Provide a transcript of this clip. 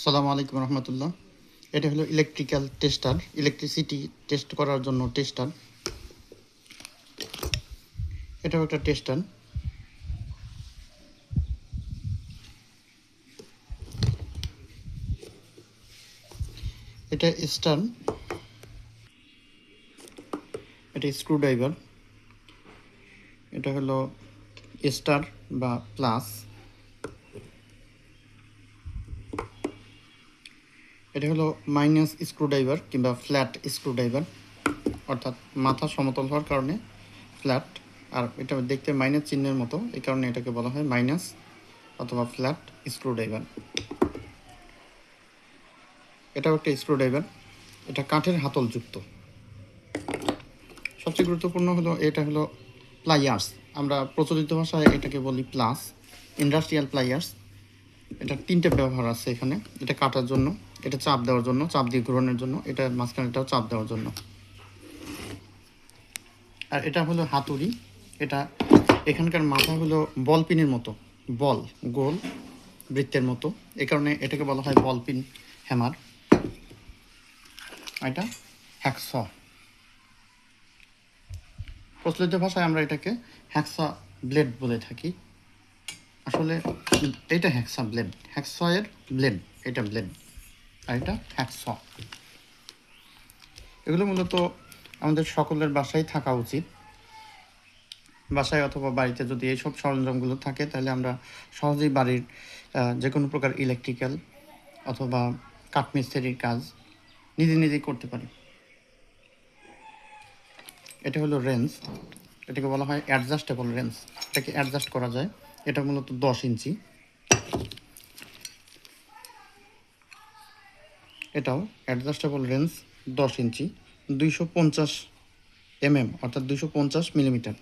আসসালামু আলাইকুম রহমতুল্লাহ। এটা হলো ইলেকট্রিক্যাল টেস্টার, ইলেকট্রিসিটি টেস্ট করার জন্য টেস্টার। এটাও একটা টেস্টার। এটা স্টার, এটা স্ক্রুড্রাইভার। এটা হলো স্টার বা প্লাস। এটা হলো মাইনাস স্ক্রুড্রাইভার কিংবা ফ্ল্যাট স্ক্রুড্রাইভার, অর্থাৎ মাথা সমতল হওয়ার কারণে ফ্ল্যাট, আর এটা দেখতে মাইনাস চিহ্নের মতো, এই কারণে এটাকে বলা হয় মাইনাস অথবা ফ্ল্যাট স্ক্রুড্রাইভার। এটাও একটা স্ক্রুড্রাইভার। এটা কাঠের হাতলযুক্ত। সবচেয়ে গুরুত্বপূর্ণ হলো এটা হলো প্লাইয়ার্স। আমরা প্রচলিত ভাষায় এটাকে বলি প্লাস, ইন্ডাস্ট্রিয়াল প্লাইয়ার্স। এটা তিনটে ব্যবহার আছে এখানে। এটা কাটার জন্য, এটা চাপ দেওয়ার জন্য, চাপ দিয়ে ঘোরানোর জন্য, এটা মাঝখানেটাও চাপ দেওয়ার জন্য। আর এটা হলো হাতুড়ি। এটা এখানকার মাথা হলো বল পিনের মতো, বল গোল বৃত্তের মতো, এই কারণে এটাকে বলা হয় বল পিন হ্যামার। এটা হ্যাকস। প্রচলিত ভাষায় আমরা এটাকে হ্যাকসা ব্লেড বলে থাকি। আসলে এটা হ্যাকসা ব্লেড, হ্যাকসয়ের ব্লেড, এটা ব্লেড, আর এটা হ্যাকস। এগুলো মূলত আমাদের সকলের বাসায় থাকা উচিত। বাসায় অথবা বাড়িতে যদি এইসব সরঞ্জামগুলো থাকে, তাহলে আমরা সহজেই বাড়ির যে কোনো প্রকার ইলেকট্রিক্যাল অথবা কাঠমিস্ত্রির কাজ নিজেই করতে পারি। এটা হলো রেঞ্জ। এটাকে বলা হয় অ্যাডজাস্টেবল রেঞ্জ। এটাকে অ্যাডজাস্ট করা যায়। এটা মূলত 10 ইঞ্চি। এটাও অ্যাডজাস্টেবল রেঞ্জ 10 ইঞ্চি, 250 mm অর্থাৎ 250 মিলিমিটার।